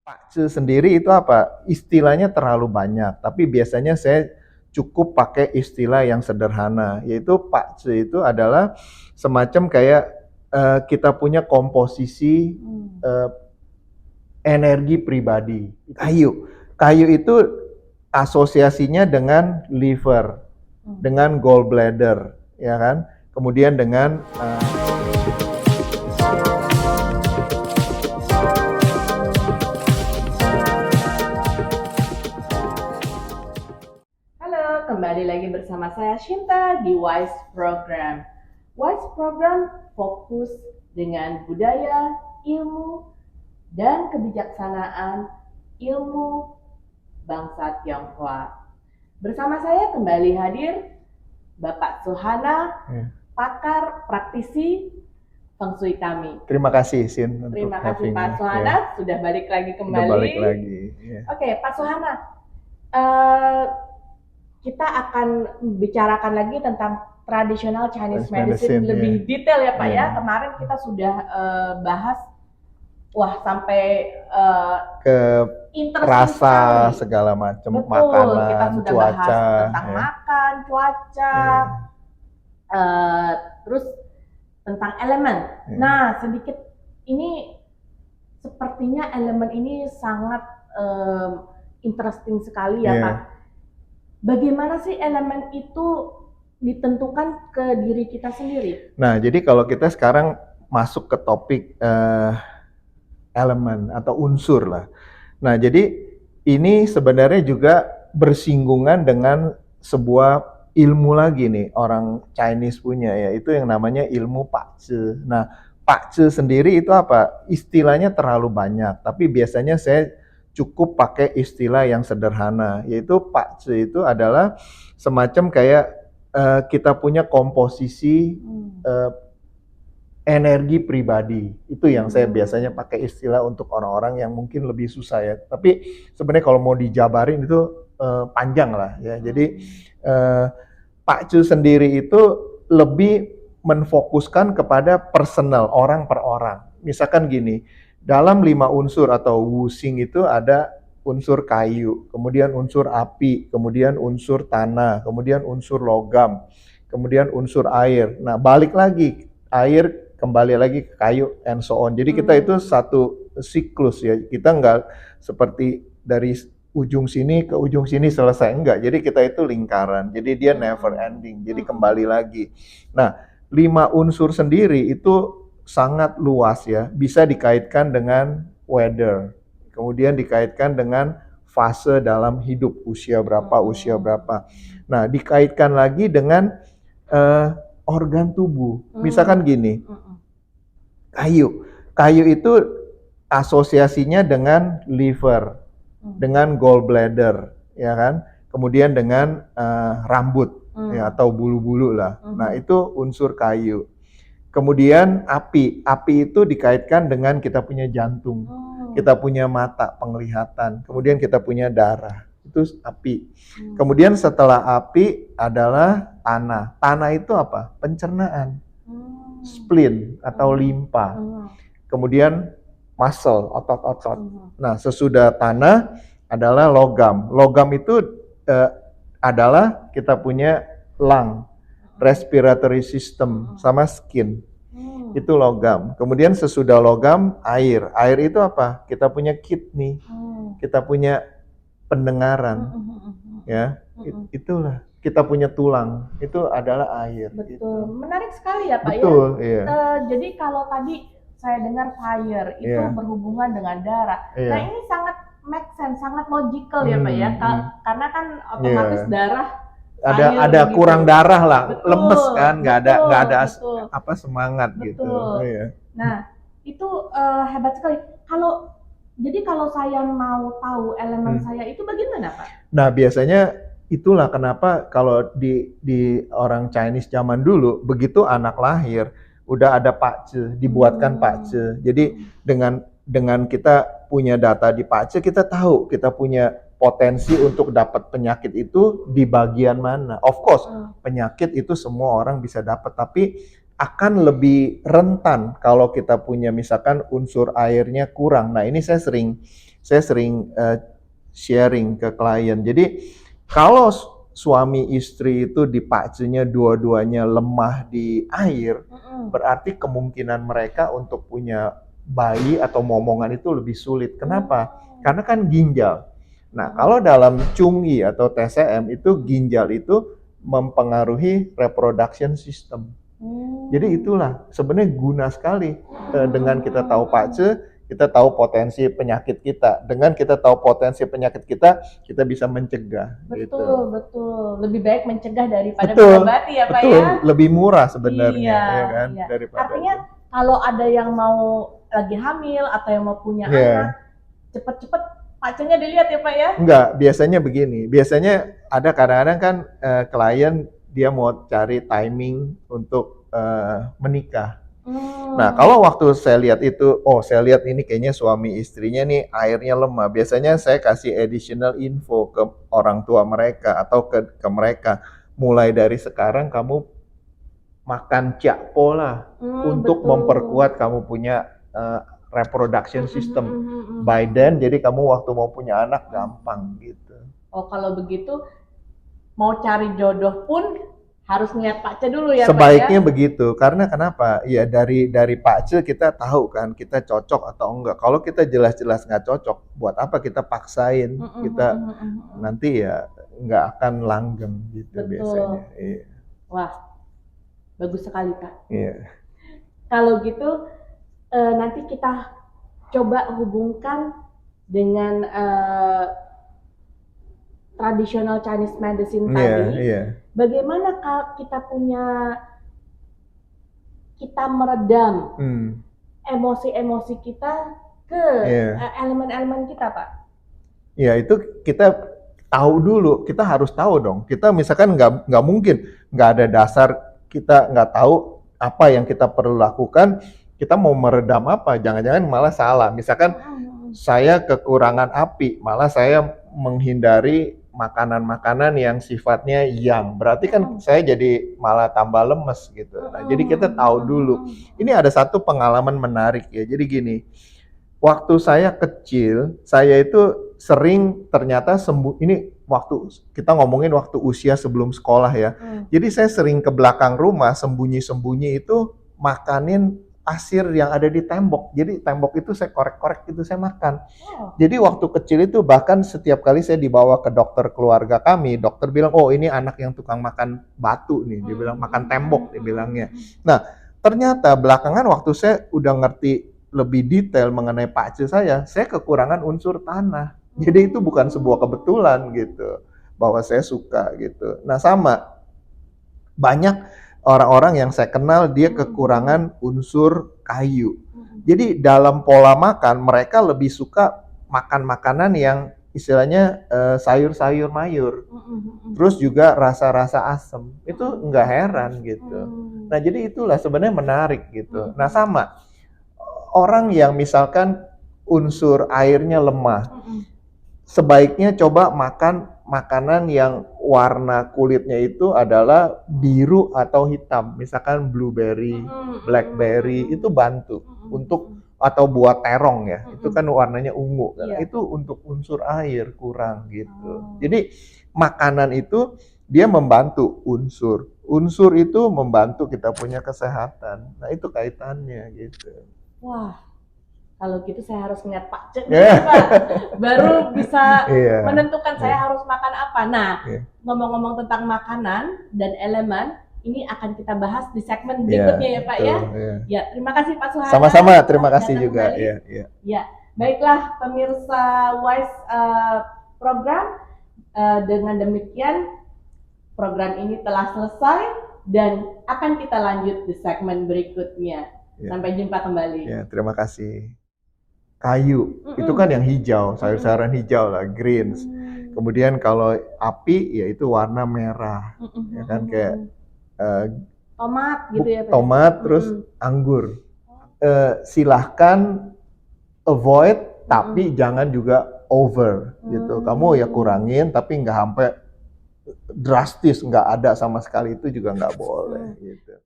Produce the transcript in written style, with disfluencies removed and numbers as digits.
Pakce sendiri itu apa? Istilahnya terlalu banyak, tapi biasanya saya cukup pakai istilah yang sederhana, yaitu pakce itu adalah semacam kayak, kita punya komposisi, eee, energi pribadi. Kayu itu asosiasinya dengan liver, dengan gallbladder, ya kan? Kemudian dengan, Halo, kembali lagi bersama saya Shinta di WISE Program. WISE Program fokus dengan budaya, ilmu, dan kebijaksanaan ilmu bangsa Tionghoa. Bersama saya kembali hadir Bapak Suhana, pakar praktisi Feng Shui kami. Terima kasih Sin untuk Terima kasih having Pak me. Suhana, sudah balik lagi kembali. Udah balik lagi. Oke, Pak Suhana, kita akan bicarakan lagi tentang tradisional Chinese medicine lebih detail ya Pak ya. Kemarin kita sudah bahas sampai ke rasa sekali. segala macam, Betul, makanan, kita sudah cuaca, bahas tentang makan, cuaca, terus tentang elemen. Nah, sedikit ini sepertinya elemen ini sangat interesting sekali ya Pak. Bagaimana sih elemen itu ditentukan ke diri kita sendiri? Nah, jadi kalau kita sekarang masuk ke topik elemen atau unsur lah. Nah, jadi ini sebenarnya juga bersinggungan dengan sebuah ilmu lagi nih orang Chinese punya, yaitu yang namanya ilmu Pakce. Nah, Pakce sendiri itu apa? Istilahnya terlalu banyak, tapi biasanya saya cukup pakai istilah yang sederhana, yaitu Pakce itu adalah semacam kayak kita punya komposisi energi pribadi. Itu yang saya biasanya pakai istilah untuk orang-orang yang mungkin lebih susah ya. Tapi sebenarnya kalau mau dijabarin itu panjang lah ya. Jadi Pak Cu sendiri itu lebih menfokuskan kepada personal, orang per orang. Misalkan gini, dalam 5 unsur atau Wusing itu ada unsur kayu, kemudian unsur api, kemudian unsur tanah, kemudian unsur logam, kemudian unsur air. Nah, balik lagi, air kembali lagi ke kayu and so on. Jadi kita itu satu siklus ya. Kita nggak seperti dari ujung sini ke ujung sini selesai, enggak. Jadi kita itu lingkaran. Jadi dia never ending. Jadi kembali lagi. Nah, 5 unsur sendiri itu sangat luas ya. Bisa dikaitkan dengan weather. Kemudian dikaitkan dengan fase dalam hidup, usia berapa. Nah, dikaitkan lagi dengan organ tubuh. Misalkan gini, kayu itu asosiasinya dengan liver, dengan gallbladder, ya kan? Kemudian dengan rambut ya, atau bulu-bulu lah. Nah, itu unsur kayu. Kemudian api itu dikaitkan dengan kita punya jantung, kita punya mata, penglihatan, kemudian kita punya darah. Itu api. Kemudian setelah api adalah tanah. Tanah itu apa? Pencernaan. Spleen atau limpa. Kemudian muscle, otot-otot. Nah, sesudah tanah adalah logam. Logam itu adalah kita punya lung, respiratory system, sama skin. Itu logam. Kemudian sesudah logam, air. Air itu apa? Kita punya kidney, kita punya pendengaran, ya. Itulah. Kita punya tulang, itu adalah air. Betul, gitu. Menarik sekali ya Pak. Betul, ya. Iya. Jadi kalau tadi saya dengar fire itu berhubungan dengan darah. Nah, ini sangat make sense, sangat logical ya Pak ya. Karena kan otomatis darah ada kurang darah lah, lemes kan, nggak ada semangat gitu. Nah, itu hebat sekali. Jadi kalau saya mau tahu elemen saya itu bagaimana Pak? Nah, biasanya itulah kenapa kalau di orang Chinese zaman dulu, begitu anak lahir udah ada pakce, dibuatkan pakce. Jadi dengan kita punya data di pakce, kita tahu kita punya potensi untuk dapat penyakit itu di bagian mana. Of course, penyakit itu semua orang bisa dapat, tapi akan lebih rentan kalau kita punya misalkan unsur airnya kurang. Nah, ini saya saya sering sharing ke klien. Jadi kalau suami istri itu dipacunya dua-duanya lemah di air, berarti kemungkinan mereka untuk punya bayi atau momongan itu lebih sulit. Kenapa? Karena kan ginjal. Nah, kalau dalam Chungyi atau TCM itu ginjal itu mempengaruhi reproduction system. Jadi itulah sebenarnya guna sekali dengan kita tahu pace, kita tahu potensi penyakit kita. Dengan kita tahu potensi penyakit kita bisa mencegah. Betul, gitu. betul. Lebih baik mencegah daripada Betul, mengobati ya Pak betul. ya. Lebih murah sebenarnya, Iya, ya kan? iya. Daripada Artinya kalau ada yang mau lagi hamil atau yang mau punya anak, cepet-cepet pacenya dilihat ya Pak ya? Enggak, biasanya begini. Biasanya ada kadang-kadang kan klien dia mau cari timing untuk menikah. Nah, kalau waktu saya lihat itu, saya lihat ini kayaknya suami istrinya nih airnya lemah. Biasanya saya kasih additional info ke orang tua mereka atau ke mereka. Mulai dari sekarang kamu makan jakpo lah untuk memperkuat kamu punya reproduction system. By then, jadi kamu waktu mau punya anak gampang gitu. Oh, kalau begitu mau cari jodoh pun harus ngeliat Pakce dulu ya Sebaiknya Pak ya? begitu, karena kenapa? Ya dari Pakce kita tahu kan kita cocok atau enggak. Kalau kita jelas-jelas nggak cocok, buat apa kita paksain? Kita nanti ya nggak akan langgeng gitu. Betul. Biasanya. Iya. Wah, bagus sekali Pak. Iya. Kalau gitu nanti kita coba hubungkan dengan traditional Chinese medicine tadi. Yeah. Bagaimana kalau kita meredam emosi-emosi kita ke elemen-elemen kita, Pak? Ya, itu kita tahu dulu. Kita harus tahu dong. Kita misalkan nggak mungkin nggak ada dasar, kita nggak tahu apa yang kita perlu lakukan. Kita mau meredam apa? Jangan-jangan malah salah. Misalkan saya kekurangan api, malah saya menghindari makanan-makanan yang sifatnya yang, berarti kan saya jadi malah tambah lemes gitu. Nah, jadi kita tahu dulu. Ini ada satu pengalaman menarik ya. Jadi gini, waktu saya kecil, saya itu sering ternyata ini waktu kita ngomongin waktu usia sebelum sekolah ya. Jadi saya sering ke belakang rumah sembunyi-sembunyi itu makanin pasir yang ada di tembok. Jadi tembok itu saya korek-korek itu saya makan. Jadi waktu kecil itu bahkan setiap kali saya dibawa ke dokter keluarga kami, dokter bilang, oh ini anak yang tukang makan batu nih. Dia bilang makan tembok, dia bilangnya. Nah, ternyata belakangan waktu saya udah ngerti lebih detail mengenai pakce saya kekurangan unsur tanah. Jadi itu bukan sebuah kebetulan gitu, bahwa saya suka gitu. Nah sama, banyak orang-orang yang saya kenal dia kekurangan unsur kayu. Jadi dalam pola makan mereka lebih suka makan makanan yang istilahnya sayur-sayur mayur. Terus juga rasa-rasa asam. Itu nggak heran gitu. Nah jadi itulah sebenarnya menarik gitu. Nah sama, orang yang misalkan unsur airnya lemah, sebaiknya coba makan makanan yang warna kulitnya itu adalah biru atau hitam, misalkan blueberry, blackberry, itu bantu untuk, atau buah terong ya, itu kan warnanya ungu, itu untuk unsur air kurang gitu. Jadi makanan itu dia membantu unsur itu membantu kita punya kesehatan. Nah itu kaitannya gitu. Wah, kalau gitu saya harus ngeliat Pakce nih Pak, baru bisa menentukan saya harus makan apa. Nah, ngomong-ngomong tentang makanan dan elemen, ini akan kita bahas di segmen berikutnya ya Pak ya. Ya, terima kasih Pak Suhana. Sama-sama, terima kasih juga. Ya, baiklah pemirsa Wise program, dengan demikian program ini telah selesai dan akan kita lanjut di segmen berikutnya. Sampai jumpa kembali. Ya, terima kasih. Kayu, itu kan yang hijau, sayur-sayuran hijau lah, greens. Kemudian kalau api, ya itu warna merah, ya kan kayak tomat gitu ya Pak? Tomat, terus anggur. Silahkan avoid, tapi jangan juga over gitu. Kamu ya kurangin, tapi nggak sampai drastis, nggak ada sama sekali, itu juga nggak boleh gitu.